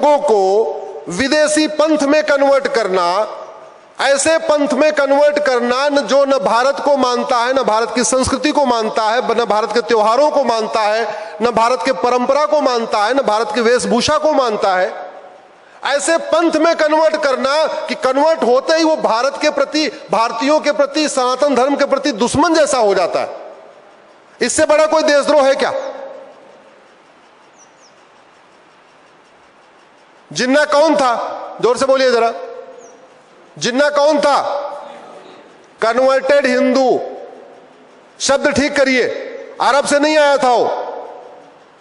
लोगों को विदेशी पंथ में कन्वर्ट करना, ऐसे पंथ में कन्वर्ट करना जो न भारत को मानता है, न भारत की संस्कृति को मानता है, न भारत के त्योहारों को मानता है, न भारत के परंपरा को मानता है, न भारत की वेशभूषा को मानता है, ऐसे पंथ में कन्वर्ट करना कि कन्वर्ट होते ही वो भारत के प्रति, भारतीयों के प्रति, सनातन धर्म के प्रति दुश्मन जैसा हो जाता है। इससे बड़ा कोई देशद्रोह है क्या? जिन्ना कौन था? जोर से बोलिए जरा। जिन्ना कौन था? कन्वर्टेड हिंदू। शब्द ठीक करिए, अरब से नहीं आया था वो।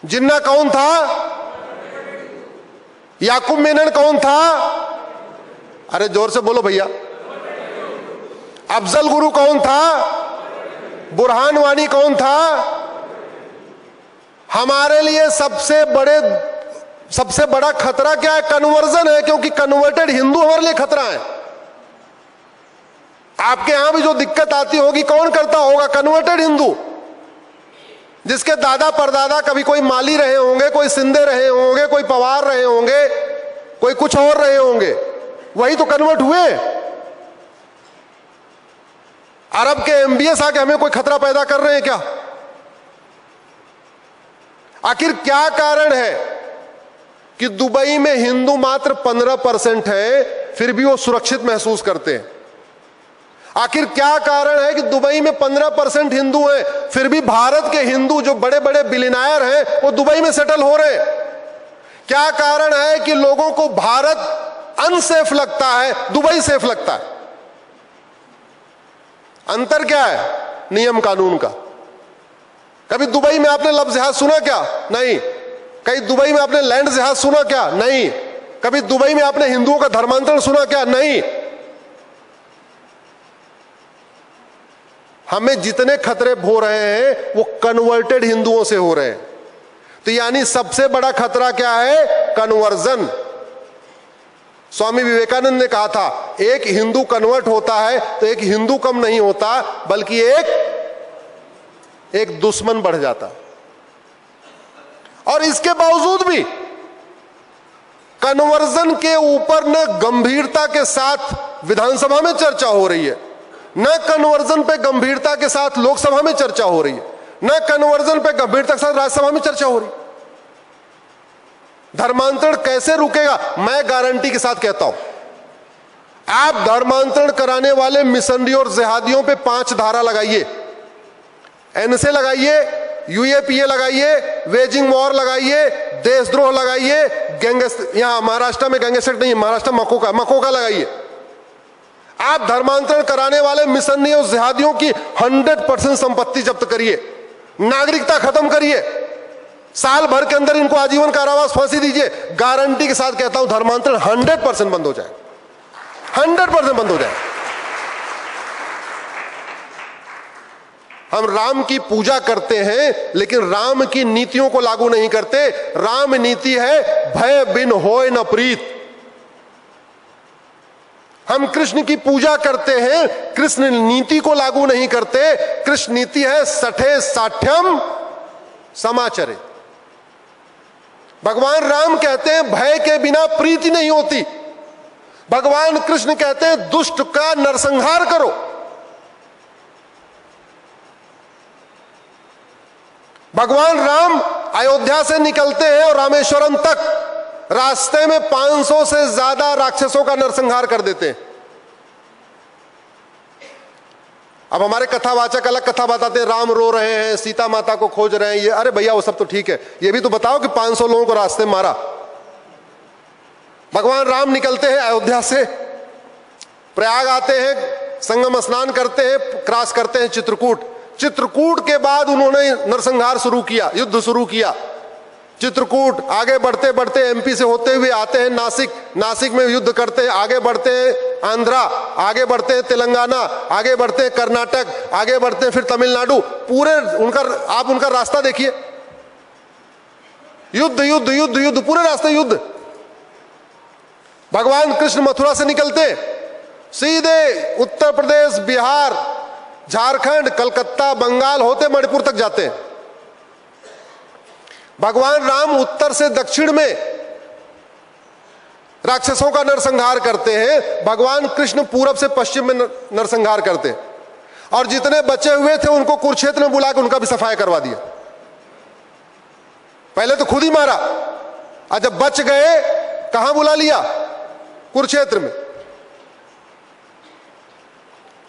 जिन्ना कौन था? याकूब मेनन कौन था? अरे जोर से बोलो भैया। अफजल गुरु कौन था? बुरहान वानी कौन था? हमारे लिए सबसे बड़ा खतरा क्या है? कन्वर्जन है, क्योंकि कन्वर्टेड हिंदू हमारे लिए खतरा है। आपके यहां भी जो दिक्कत आती होगी, कौन करता होगा? कन्वर्टेड हिंदू, जिसके दादा परदादा कभी कोई माली रहे होंगे, कोई सिंधे रहे होंगे, कोई पवार रहे होंगे, कोई कुछ और रहे होंगे, वही तो कन्वर्ट हुए। अरब के एमबीएस आके हमें कोई खतरा पैदा कर रहे हैं क्या? आखिर क्या कारण है कि दुबई में हिंदू मात्र 15% है, फिर भी वो सुरक्षित महसूस करते हैं? आखिर क्या कारण है कि दुबई में 15% हिंदू हैं, फिर भी भारत के हिंदू जो बड़े बड़े बिलियनर हैं वो दुबई में सेटल हो रहे हैं? क्या कारण है कि लोगों को भारत अनसेफ लगता है, दुबई सेफ लगता है? अंतर क्या है? नियम कानून का। कभी दुबई में आपने लफ्ज़ जिहाद सुना क्या? नहीं। कहीं दुबई में आपने लैंड जिहाद सुना क्या? नहीं। कभी दुबई में आपने हिंदुओं का धर्मांतरण सुना क्या? नहीं। हमें जितने खतरे हो रहे हैं वो कन्वर्टेड हिंदुओं से हो रहे हैं। तो यानी सबसे बड़ा खतरा क्या है? कन्वर्जन। स्वामी विवेकानंद ने कहा था, एक हिंदू कन्वर्ट होता है तो एक हिंदू कम नहीं होता, बल्कि एक दुश्मन बढ़ जाता। और इसके बावजूद भी कन्वर्जन के ऊपर न गंभीरता के साथ विधानसभा में चर्चा हो रही है, न कन्वर्जन पे गंभीरता के साथ लोकसभा में चर्चा हो रही है, न कन्वर्जन पे गंभीरता के साथ राज्यसभा में चर्चा हो रही है। धर्मांतरण कैसे रुकेगा? मैं गारंटी के साथ कहता हूं, आप धर्मांतरण कराने वाले मिशनरी और जिहादियों पे 5 धारा लगाइए, एनएसए लगाइए, यूएपीए लगाइए, वेजिंग वॉर लगाइए, देशद्रोह लगाइए, यहां महाराष्ट्र में गैंगस्टर नहीं, महाराष्ट्र मकोका लगाइए। आप धर्मांतरण कराने वाले मिशनरी और जिहादियों की 100% संपत्ति जब्त करिए, नागरिकता खत्म करिए, साल भर के अंदर इनको आजीवन कारावास, फांसी दीजिए। गारंटी के साथ कहता हूं धर्मांतरण 100% बंद हो जाए, 100% बंद हो जाए। हम राम की पूजा करते हैं लेकिन राम की नीतियों को लागू नहीं करते। राम नीति है भय बिन होय न प्रीत। हम कृष्ण की पूजा करते हैं, कृष्ण नीति को लागू नहीं करते। कृष्ण नीति है सठे साठ्यम समाचरित। भगवान राम कहते हैं भय के बिना प्रीति नहीं होती। भगवान कृष्ण कहते हैं दुष्ट का नरसंहार करो। भगवान राम अयोध्या से निकलते हैं और रामेश्वरम तक रास्ते में 500 से ज्यादा राक्षसों का नरसंहार कर देते हैं। अब हमारे कथावाचक अलग कथा बताते हैं, राम रो रहे हैं, सीता माता को खोज रहे हैं, ये अरे भैया वो सब तो ठीक है, ये भी तो बताओ कि 500 लोगों को रास्ते में मारा। भगवान राम निकलते हैं अयोध्या से, प्रयाग आते हैं, संगम स्नान करते हैं, क्रॉस करते हैं चित्रकूट। चित्रकूट के बाद उन्होंने नरसंहार शुरू किया, युद्ध शुरू किया। चित्रकूट आगे बढ़ते बढ़ते एमपी से होते हुए आते हैं नासिक, नासिक में युद्ध करते हैं, आगे बढ़ते हैं आंध्रा, आगे बढ़ते हैं तेलंगाना, आगे बढ़ते हैं कर्नाटक, आगे बढ़ते हैं फिर तमिलनाडु। पूरे आप उनका रास्ता देखिए, युद्ध युद्ध युद्ध युद्ध, पूरे रास्ते युद्ध। भगवान कृष्ण मथुरा से निकलते सीधे उत्तर प्रदेश, बिहार, झारखंड, कलकत्ता, बंगाल होते मणिपुर तक जाते हैं। भगवान राम उत्तर से दक्षिण में राक्षसों का नरसंहार करते हैं, भगवान कृष्ण पूरब से पश्चिम में नरसंहार करते हैं, और जितने बचे हुए थे उनको कुरुक्षेत्र में बुला के उनका भी सफाया करवा दिया। पहले तो खुद ही मारा, और जब बच गए कहां बुला लिया? कुरुक्षेत्र में।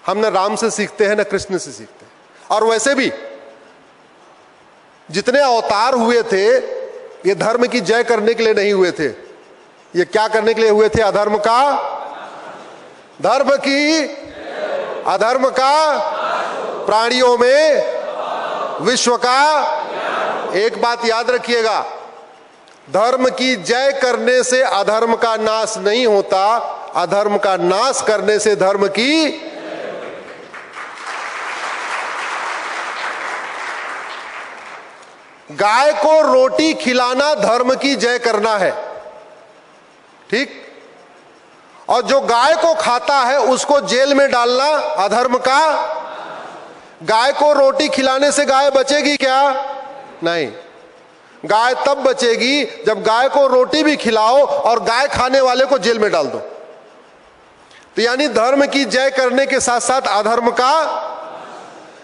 हम न राम से सीखते हैं न कृष्ण से सीखते हैं। और वैसे भी जितने अवतार हुए थे ये धर्म की जय करने के लिए नहीं हुए थे, ये क्या करने के लिए हुए थे? अधर्म का, धर्म की, अधर्म का, प्राणियों में विश्व का। एक बात याद रखिएगा, धर्म की जय करने से अधर्म का नाश नहीं होता, अधर्म का नाश करने से धर्म की। गाय को रोटी खिलाना धर्म की जय करना है, ठीक? और जो गाय को खाता है उसको जेल में डालना अधर्म का। गाय को रोटी खिलाने से गाय बचेगी क्या? नहीं। गाय तब बचेगी जब गाय को रोटी भी खिलाओ और गाय खाने वाले को जेल में डाल दो। तो यानी धर्म की जय करने के साथ साथ अधर्म का,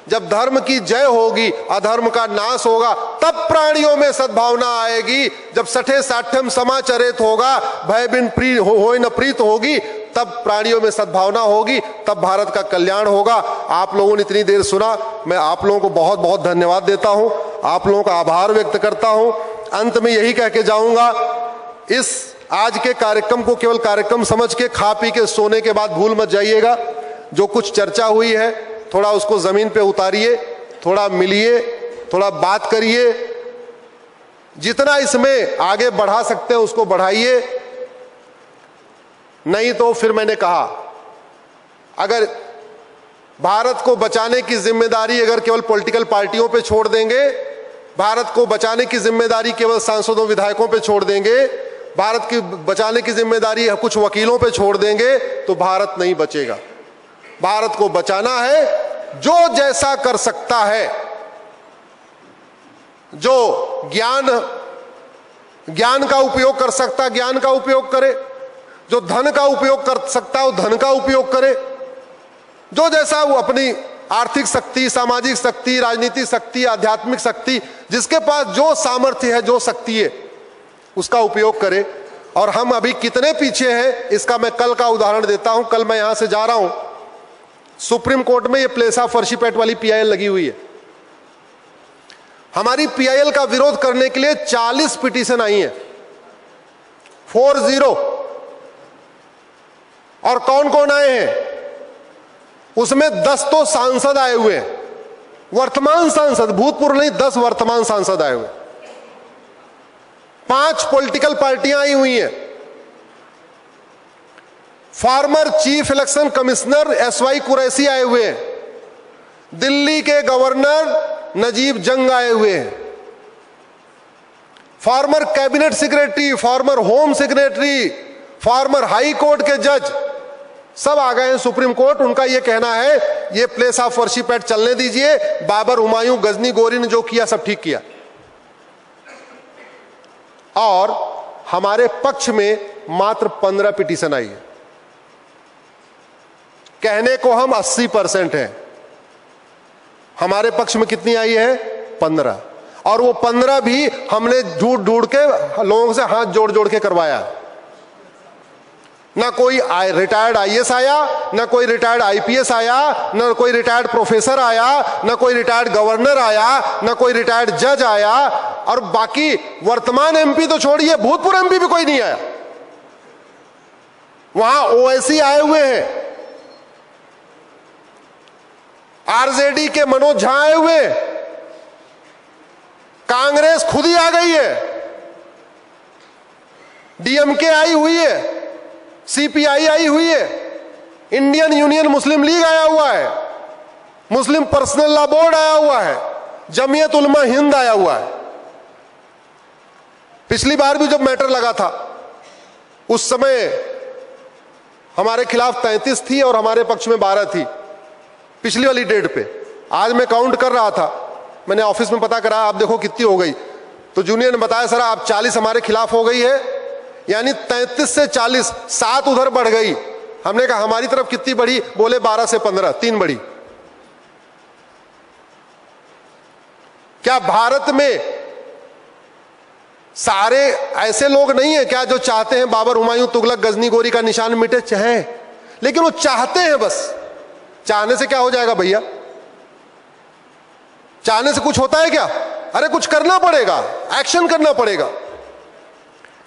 जब धर्म की जय होगी अधर्म का नाश होगा, तब प्राणियों में सद्भावना आएगी। जब सठे साठ्यम समाचरित होगा, भय बिन प्री होय न प्रीत होगी, तब प्राणियों में सद्भावना होगी, तब भारत का कल्याण होगा। आप लोगों ने इतनी देर सुना, मैं आप लोगों को बहुत बहुत धन्यवाद देता हूं, आप लोगों का आभार व्यक्त करता हूं। अंत में यही कह के जाऊंगा, इस आज के कार्यक्रम को केवल कार्यक्रम समझ के खा पी के सोने के बाद भूल मत जाइएगा। जो कुछ चर्चा हुई है थोड़ा उसको जमीन पे उतारिए, थोड़ा मिलिए, थोड़ा बात करिए, जितना इसमें आगे बढ़ा सकते हैं उसको बढ़ाइए। नहीं तो फिर मैंने कहा, अगर भारत को बचाने की जिम्मेदारी अगर केवल पॉलिटिकल पार्टियों पे छोड़ देंगे, भारत को बचाने की जिम्मेदारी केवल सांसदों विधायकों पे छोड़ देंगे, भारत की बचाने की जिम्मेदारी कुछ वकीलों पे छोड़ देंगे, तो भारत नहीं बचेगा। भारत को बचाना है, जो जैसा कर सकता है, जो ज्ञान का उपयोग कर सकता है ज्ञान का उपयोग करे, जो धन का उपयोग कर सकता है वो धन का उपयोग करे, जो जैसा वो अपनी आर्थिक शक्ति, सामाजिक शक्ति, राजनीतिक शक्ति, आध्यात्मिक शक्ति, जिसके पास जो सामर्थ्य है, जो शक्ति है, उसका उपयोग करे। और हम अभी कितने पीछे हैं इसका मैं कल का उदाहरण देता हूं। कल मैं यहां से जा रहा हूं, सुप्रीम कोर्ट में ये प्लेसा फर्शीपेट वाली पीआईएल लगी हुई है। हमारी पीआईएल का विरोध करने के लिए 40 पिटीशन आई है, 40। और कौन कौन आए हैं उसमें? 10 तो सांसद आए हुए हैं, वर्तमान सांसद, भूतपूर्व नहीं, 10 वर्तमान सांसद आए हुए, 5 पॉलिटिकल पार्टियां आई हुई हैं, former chief election commissioner SY Qureshi आए हुए हैं, दिल्ली के गवर्नर नजीब जंग आए हुए हैं, former cabinet secretary, farmer home secretary, farmer high court के जज सब आ गए हैं सुप्रीम कोर्ट। उनका यह कहना है ये प्लेस ऑफ वर्शिप चलने दीजिए, बाबर, हुमायूं, गजनी, गोरी ने जो किया सब ठीक किया। और हमारे पक्ष में मात्र 15 पिटीशन आई है। कहने को हम 80% हैं, हमारे पक्ष में कितनी आई है? 15। और वो 15 भी हमने ढूंढ ढूंढ के लोगों से हाथ जोड़ जोड़ के करवाया। ना कोई रिटायर्ड आईएएस आया, ना कोई रिटायर्ड आईपीएस आया, ना कोई रिटायर्ड प्रोफेसर आया, ना कोई रिटायर्ड गवर्नर आया, ना कोई रिटायर्ड जज आया, और बाकी वर्तमान एमपी तो छोड़िए, भूतपूर्व एमपी भी कोई नहीं आया। वहां ओवैसी आए हुए हैं, आरजेडी के मनोज झा आए हुए, कांग्रेस खुद ही आ गई है, डीएमके आई हुई है, सीपीआई आई हुई है, इंडियन यूनियन मुस्लिम लीग आया हुआ है, मुस्लिम पर्सनल लॉ बोर्ड आया हुआ है, जमीयत उलमा हिंद आया हुआ है। पिछली बार भी जब मैटर लगा था उस समय हमारे खिलाफ 33 थी और हमारे पक्ष में 12 थी, पिछली वाली डेट पे। आज मैं काउंट कर रहा था, मैंने ऑफिस में पता करा, आप देखो कितनी हो गई। तो जूनियर ने बताया सर आप 40 हमारे खिलाफ हो गई है, यानी 33 से 40, 7 उधर बढ़ गई। हमने कहा हमारी तरफ कितनी बढ़ी? बोले 12 से 15, 3 बढ़ी। क्या भारत में सारे ऐसे लोग नहीं है क्या जो चाहते हैं बाबर, हुमायूं, तुगलक, गजनी, गोरी का निशान मिटे? चाहे, लेकिन वो चाहते हैं बस। चाहने से क्या हो जाएगा भैया? चाहने से कुछ होता है क्या? अरे कुछ करना पड़ेगा, एक्शन करना पड़ेगा।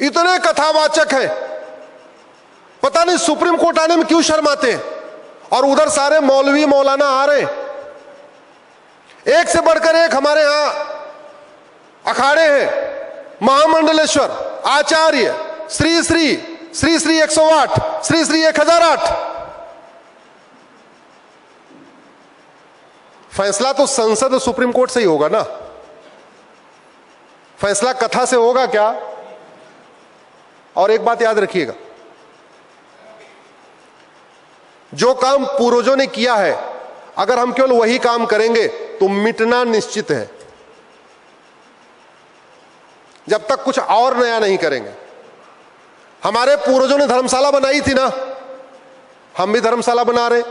इतने कथावाचक हैं, पता नहीं सुप्रीम कोर्ट आने में क्यों शर्माते हैं, और उधर सारे मौलवी मौलाना आ रहे हैं। एक से बढ़कर एक हमारे यहां अखाड़े हैं। महामंडलेश्वर, आचार्य, श्री श्री, श्री श्री 108, श्री श्री 1008। फैसला तो संसद और सुप्रीम कोर्ट से ही होगा ना, फैसला कथा से होगा क्या? और एक बात याद रखिएगा, जो काम पूर्वजों ने किया है, अगर हम केवल वही काम करेंगे तो मिटना निश्चित है, जब तक कुछ और नया नहीं करेंगे। हमारे पूर्वजों ने धर्मशाला बनाई थी ना, हम भी धर्मशाला बना रहे।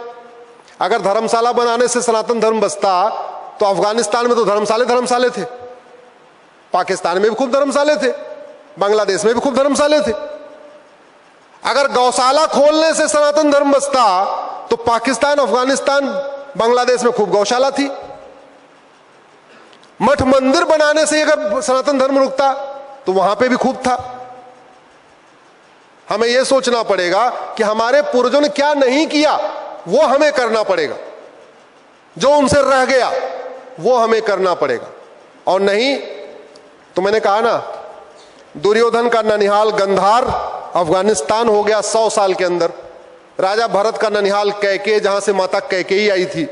अगर धर्मशाला बनाने से सनातन धर्म बचता तो अफगानिस्तान में तो धर्मशाले थे, पाकिस्तान में भी खूब धर्मशाले थे, बांग्लादेश में भी खूब धर्मशाले थे। अगर गौशाला खोलने से सनातन धर्म बचता तो पाकिस्तान, अफगानिस्तान, बांग्लादेश में खूब गौशाला थी। मठ मंदिर बनाने से अगर सनातन धर्म रुकता तो वहां पे भी खूब था। हमें यह सोचना पड़ेगा कि हमारे पूर्वजों ने क्या नहीं किया, वो हमें करना पड़ेगा। जो उनसे रह गया वो हमें करना पड़ेगा, और नहीं तो मैंने कहा ना, दुर्योधन का ननिहाल गंधार अफगानिस्तान हो गया 100 साल के अंदर। राजा भरत का ननिहाल कैके, जहां से माता कैकेयी आई थी,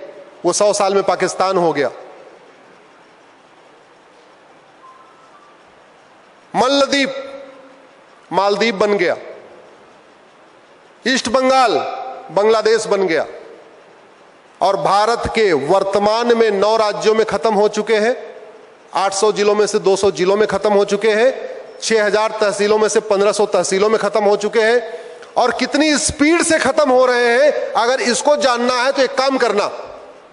वो 100 साल में पाकिस्तान हो गया। मल्लद्वीप मालदीव बन गया, ईस्ट बंगाल बांग्लादेश बन गया, और भारत के वर्तमान में 9 राज्यों में खत्म हो चुके हैं। 800 जिलों में से 200 जिलों में खत्म हो चुके हैं। 6000 तहसीलों में से 1500 तहसीलों में खत्म हो चुके हैं। और कितनी स्पीड से खत्म हो रहे हैं, अगर इसको जानना है तो एक काम करना,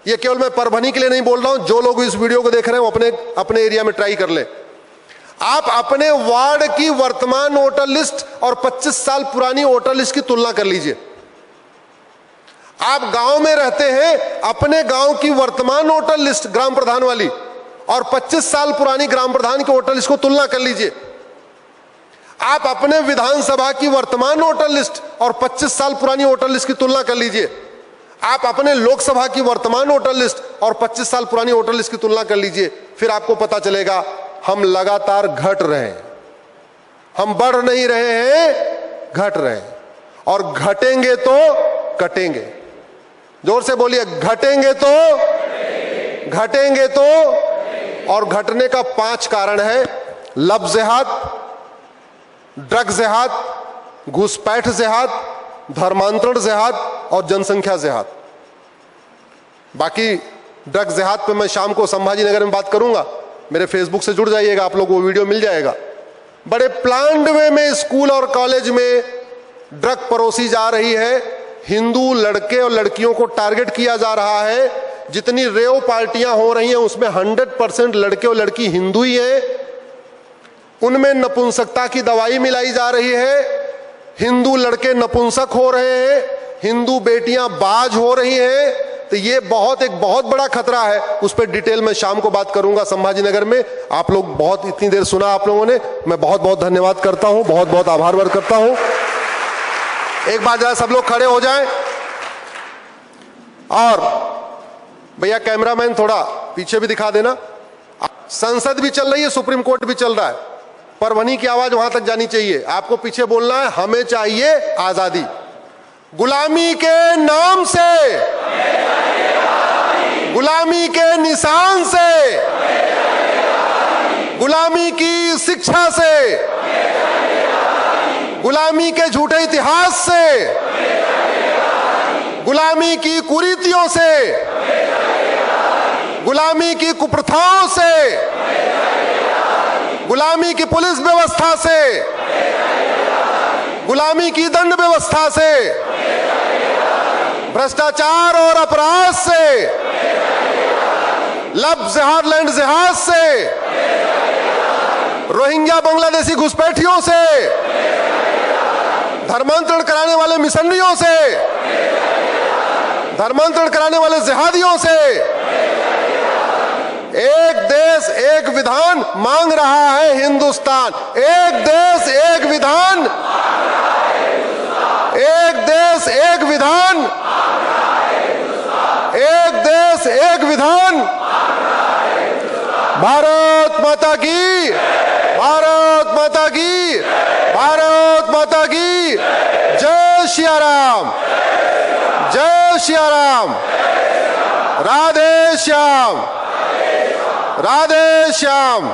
ये केवल मैं परभनी के लिए नहीं बोल रहा हूं, जो लोग इस वीडियो को देख रहे हैं वो अपने एरिया में ट्राई कर ले। आप अपने वार्ड की वर्तमान वोटर लिस्ट और 25 साल पुरानी वोटर लिस्ट की तुलना कर लीजिए। आप गांव में रहते हैं, अपने गांव की वर्तमान वोटर लिस्ट ग्राम प्रधान वाली और 25 साल पुरानी ग्राम प्रधान की वोटर लिस्ट को तुलना कर लीजिए। आप अपने विधानसभा की वर्तमान वोटर लिस्ट और 25 साल पुरानी वोटर लिस्ट की तुलना कर लीजिए। आप अपने लोकसभा की वर्तमान वोटर लिस्ट और 25 साल पुरानी वोटर लिस्ट की तुलना कर लीजिए। फिर आपको पता चलेगा हम लगातार घट रहे हैं, हम बढ़ नहीं रहे हैं, घट रहे हैं। और घटेंगे तो कटेंगे। जोर से बोलिए, घटेंगे तो, घटेंगे तो। और घटने का 5 कारण है: लफ्ज़ जिहाद, ड्रग जिहाद, घुसपैठ जिहाद, धर्मांतरण जिहाद और जनसंख्या जिहाद। बाकी ड्रग जिहाद पे मैं शाम को संभाजी नगर में बात करूंगा, मेरे फेसबुक से जुड़ जाइएगा, आप लोगों को वीडियो मिल जाएगा। बड़े प्लान्ड वे में स्कूल और कॉलेज में ड्रग परोसी जा रही है, हिंदू लड़के और लड़कियों को टारगेट किया जा रहा है। जितनी रेव पार्टियां हो रही हैं उसमें 100% लड़के और लड़की हिंदू ही है। उनमें नपुंसकता की दवाई मिलाई जा रही है, हिंदू लड़के नपुंसक हो रहे हैं, हिंदू बेटियां बाज हो रही हैं। तो ये एक बहुत बड़ा खतरा है। उस पर डिटेल में शाम को बात करूंगा संभाजी नगर में। आप लोग बहुत इतनी देर सुना आप लोगों ने, मैं बहुत बहुत धन्यवाद करता हूं, बहुत बहुत आभार व्यक्त करता हूं। एक बार जरा सब लोग खड़े हो जाएं, और भैया कैमरामैन थोड़ा पीछे भी दिखा देना। संसद भी चल रही है, सुप्रीम कोर्ट भी चल रहा है, परभनी की आवाज वहां तक जानी चाहिए। आपको पीछे बोलना है, हमें चाहिए आजादी। गुलामी के नाम से, गुलामी के निशान से, गुलामी की शिक्षा से, गुलामी के झूठे इतिहास से, गुलामी की कुरीतियों से, गुलामी की कुप्रथाओं से, गुलामी की पुलिस व्यवस्था से, गुलामी की दंड व्यवस्था से, भ्रष्टाचार और अपराध से, लब जिहाद लैंड जिहाद से, रोहिंग्या बांग्लादेशी घुसपैठियों से, धर्मांतरण कराने वाले मिशनरियों से, धर्मांतरण कराने वाले जिहादियों से एक देश एक विधान मांग रहा है हिंदुस्तान। एक देश एक विधान, एक देश एक विधान, एक देश एक विधान। भारत माता की, भारत माता की, भारत माता की। जय सिया राम, जय सिया राम। राधे श्याम, राधे श्याम।